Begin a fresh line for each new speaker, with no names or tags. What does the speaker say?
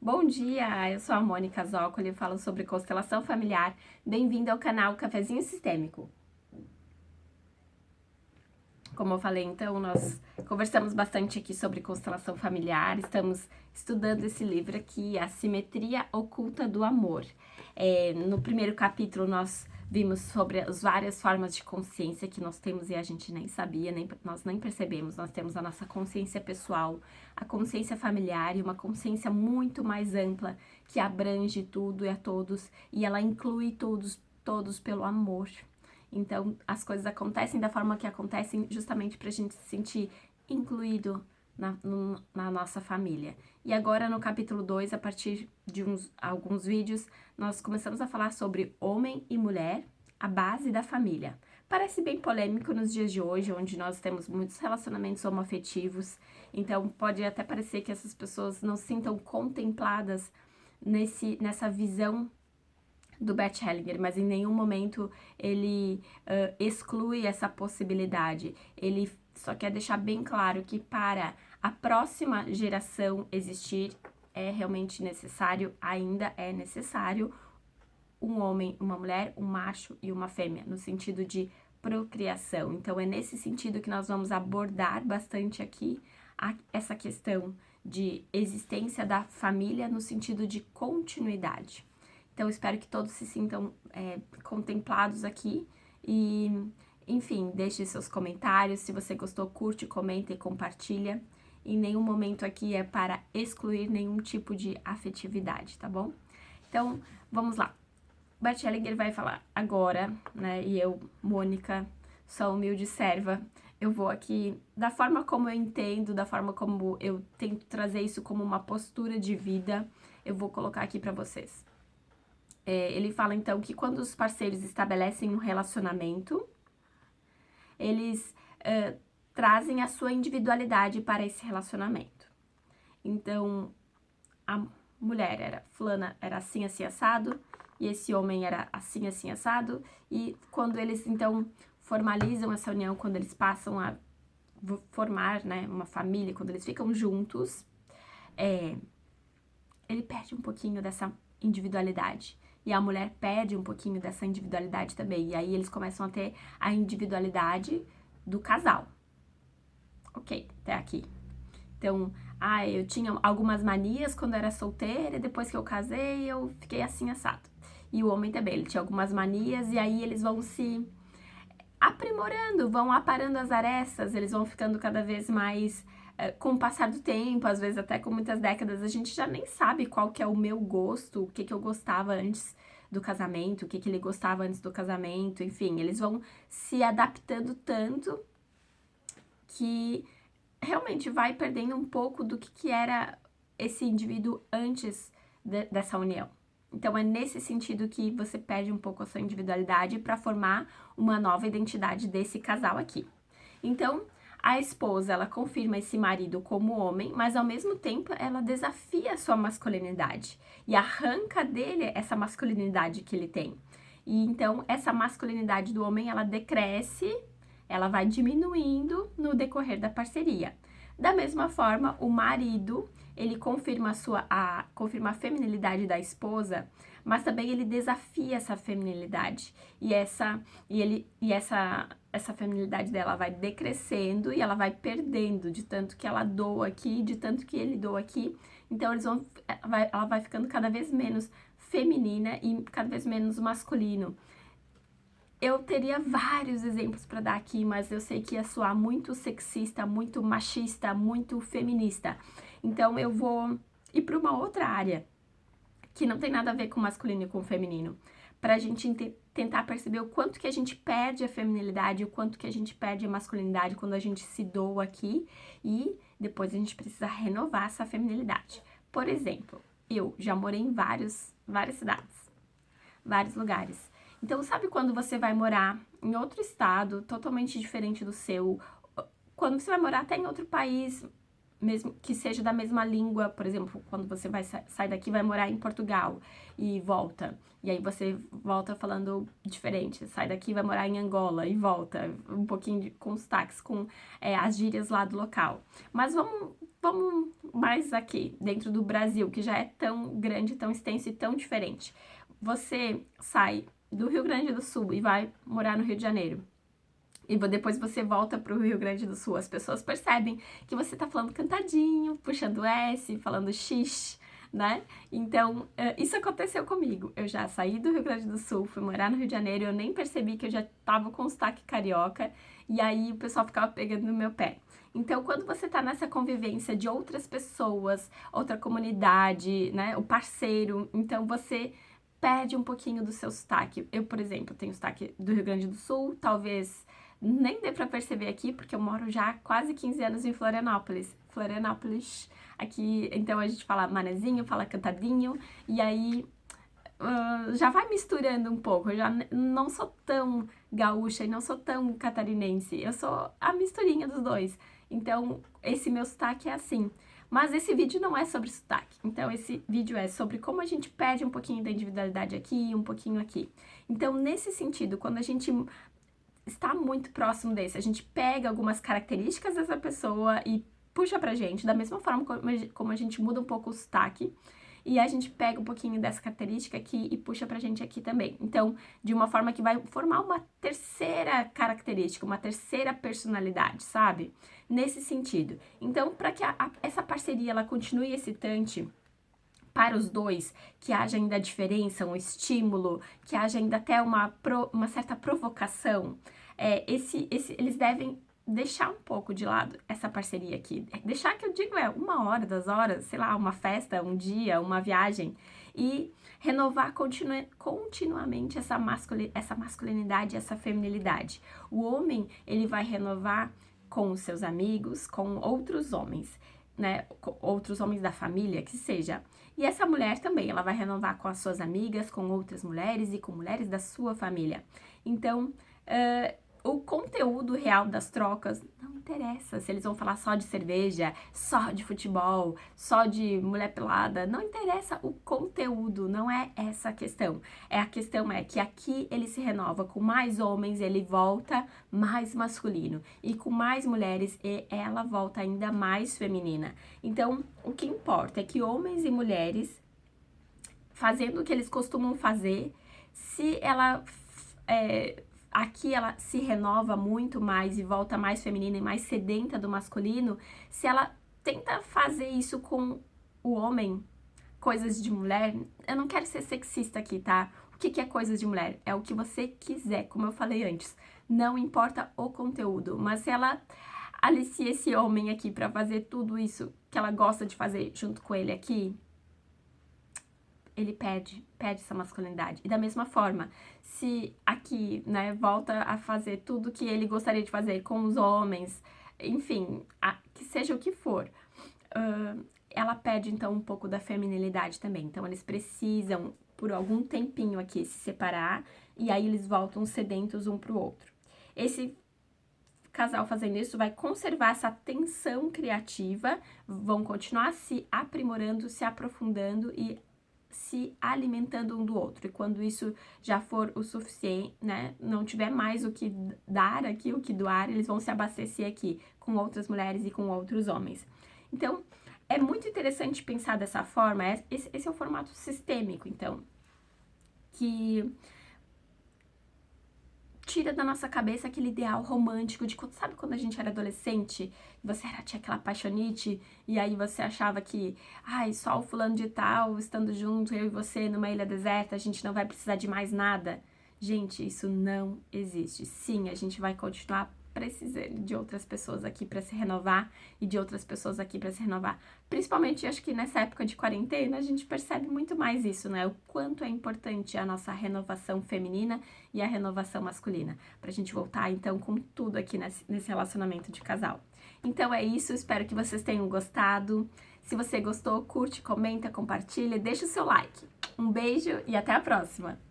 Bom dia, eu sou a Mônica Zócoli e falo sobre constelação familiar. Bem-vindo ao canal Cafezinho Sistêmico. Como eu falei, então, nós conversamos bastante aqui sobre constelação familiar, estamos estudando esse livro aqui, A Simetria Oculta do Amor. No primeiro capítulo, nós vimos sobre as várias formas de consciência que nós temos e a gente nem sabia, nós nem percebemos. Nós temos a nossa consciência pessoal, a consciência familiar e uma consciência muito mais ampla que abrange tudo e a todos e ela inclui todos pelo amor. Então, as coisas acontecem da forma que acontecem justamente para a gente se sentir incluído na nossa família. E agora, no capítulo 2, a partir de alguns vídeos, nós começamos a falar sobre homem e mulher, a base da família. Parece bem polêmico nos dias de hoje, onde nós temos muitos relacionamentos homoafetivos, então pode até parecer que essas pessoas não se sintam contempladas nessa visão do Bert Hellinger, mas em nenhum momento ele exclui essa possibilidade. Ele só quer deixar bem claro que para a próxima geração existir é realmente necessário, ainda é necessário, um homem, uma mulher, um macho e uma fêmea, no sentido de procriação. Então é nesse sentido que nós vamos abordar bastante aqui essa questão de existência da família no sentido de continuidade. Então, espero que todos se sintam contemplados aqui e, enfim, deixe seus comentários. Se você gostou, curte, comenta e compartilha. Em nenhum momento aqui é para excluir nenhum tipo de afetividade, tá bom? Então, vamos lá. Bert Hellinger vai falar agora, né? E eu, Mônica, sou humilde serva. Eu vou aqui, da forma como eu entendo, da forma como eu tento trazer isso como uma postura de vida, eu vou colocar aqui para vocês. Ele fala, então, que quando os parceiros estabelecem um relacionamento, eles trazem a sua individualidade para esse relacionamento. Então, a mulher era fulana, era assim, assim, assado, e esse homem era assim, assim, assado, e quando eles, então, formalizam essa união, quando eles passam a formar, né, uma família, quando eles ficam juntos, ele perde um pouquinho dessa individualidade. E a mulher perde um pouquinho dessa individualidade também. E aí eles começam a ter a individualidade do casal. Ok, até aqui. Então, eu tinha algumas manias quando era solteira, e depois que eu casei, eu fiquei assim, assado. E o homem também, ele tinha algumas manias, e aí eles vão se aprimorando, vão aparando as arestas, eles vão ficando cada vez mais... Com o passar do tempo, às vezes até com muitas décadas, a gente já nem sabe qual que é o meu gosto, o que eu gostava antes do casamento, o que ele gostava antes do casamento, enfim, eles vão se adaptando tanto que realmente vai perdendo um pouco do que era esse indivíduo antes dessa união. Então é nesse sentido que você perde um pouco a sua individualidade para formar uma nova identidade desse casal aqui. Então, a esposa, ela confirma esse marido como homem, mas ao mesmo tempo ela desafia a sua masculinidade e arranca dele essa masculinidade que ele tem. E então essa masculinidade do homem, ela decresce, ela vai diminuindo no decorrer da parceria. Da mesma forma, o marido, ele confirma a feminilidade da esposa, mas também ele desafia essa feminilidade. E essa feminilidade dela vai decrescendo e ela vai perdendo de tanto que ela doa aqui, de tanto que ele doa aqui. Então ela vai ficando cada vez menos feminina e cada vez menos masculino. Eu teria vários exemplos para dar aqui, mas eu sei que ia soar muito sexista, muito machista, muito feminista. Então eu vou ir para uma outra área que não tem nada a ver com masculino e com feminino, para a gente tentar perceber o quanto que a gente perde a feminilidade, o quanto que a gente perde a masculinidade quando a gente se doa aqui e depois a gente precisa renovar essa feminilidade. Por exemplo, eu já morei em várias cidades, vários lugares. Então, sabe quando você vai morar em outro estado, totalmente diferente do seu, quando você vai morar até em outro país, mesmo que seja da mesma língua, por exemplo, quando você vai sair daqui, vai morar em Portugal e volta, e aí você volta falando diferente, sai daqui, vai morar em Angola e volta, um pouquinho com sotaques, com as gírias lá do local. Mas vamos vamos mais aqui, dentro do Brasil, que já é tão grande, tão extenso e tão diferente. Você sai do Rio Grande do Sul e vai morar no Rio de Janeiro. E depois você volta pro Rio Grande do Sul. As pessoas percebem que você tá falando cantadinho, puxando S, falando X, né? Então, isso aconteceu comigo. Eu já saí do Rio Grande do Sul, fui morar no Rio de Janeiro, eu nem percebi que eu já tava com sotaque carioca, e aí o pessoal ficava pegando no meu pé. Então, quando você tá nessa convivência de outras pessoas, outra comunidade, né, o parceiro, então você perde um pouquinho do seu sotaque. Eu, por exemplo, tenho sotaque do Rio Grande do Sul, talvez nem dê pra perceber aqui, porque eu moro já há quase 15 anos em Florianópolis. Florianópolis, aqui, então a gente fala manezinho, fala cantadinho, e aí já vai misturando um pouco. Eu já não sou tão gaúcha e não sou tão catarinense, eu sou a misturinha dos dois. Então, esse meu sotaque é assim. Mas esse vídeo não é sobre sotaque. Então, esse vídeo é sobre como a gente perde um pouquinho da individualidade aqui e um pouquinho aqui. Então, nesse sentido, quando a gente está muito próximo desse, a gente pega algumas características dessa pessoa e puxa pra gente, da mesma forma como a gente muda um pouco o sotaque, e a gente pega um pouquinho dessa característica aqui e puxa pra gente aqui também. Então, de uma forma que vai formar uma terceira característica, uma terceira personalidade, sabe? Nesse sentido. Então, para que essa parceria ela continue excitante para os dois, que haja ainda diferença, um estímulo, que haja ainda até uma certa provocação, eles devem deixar um pouco de lado essa parceria aqui. Deixar, que eu digo, 1 hora, 2 horas, sei lá, uma festa, um dia, uma viagem, e renovar continuamente essa masculinidade, essa feminilidade. O homem, ele vai renovar com os seus amigos, com outros homens, né, outros homens da família, que seja. E essa mulher também, ela vai renovar com as suas amigas, com outras mulheres e com mulheres da sua família. Então, o conteúdo real das trocas não interessa se eles vão falar só de cerveja, só de futebol, só de mulher pelada, não interessa o conteúdo, não é essa a questão. A questão é que aqui ele se renova com mais homens, ele volta mais masculino, e com mais mulheres ela volta ainda mais feminina. Então, o que importa é que homens e mulheres, fazendo o que eles costumam fazer, se ela aqui ela se renova muito mais e volta mais feminina e mais sedenta do masculino, se ela tenta fazer isso com o homem, coisas de mulher, eu não quero ser sexista aqui, tá? O que é coisas de mulher? É o que você quiser, como eu falei antes. Não importa o conteúdo, mas se ela alicia esse homem aqui pra fazer tudo isso que ela gosta de fazer junto com ele aqui, ele perde essa masculinidade. E da mesma forma, se aqui, né, volta a fazer tudo que ele gostaria de fazer com os homens, enfim, que seja o que for, ela perde então um pouco da feminilidade também. Então eles precisam, por algum tempinho aqui, se separar, e aí eles voltam sedentos um pro outro. Esse casal fazendo isso vai conservar essa tensão criativa, vão continuar se aprimorando, se aprofundando e se alimentando um do outro. E quando isso já for o suficiente, né, não tiver mais o que dar aqui, o que doar, eles vão se abastecer aqui com outras mulheres e com outros homens. Então, é muito interessante pensar dessa forma. Esse é o formato sistêmico, então, que tira da nossa cabeça aquele ideal romântico de, sabe quando a gente era adolescente, você tinha aquela paixonite, e aí você achava que, só o fulano de tal, estando junto, eu e você numa ilha deserta, a gente não vai precisar de mais nada. Gente, isso não existe. Sim, a gente vai continuar precisando de outras pessoas aqui para se renovar e de outras pessoas aqui para se renovar. Principalmente, acho que nessa época de quarentena, a gente percebe muito mais isso, né? O quanto é importante a nossa renovação feminina e a renovação masculina. Pra gente voltar, então, com tudo aqui nesse relacionamento de casal. Então é isso, espero que vocês tenham gostado. Se você gostou, curte, comenta, compartilha, deixa o seu like. Um beijo e até a próxima!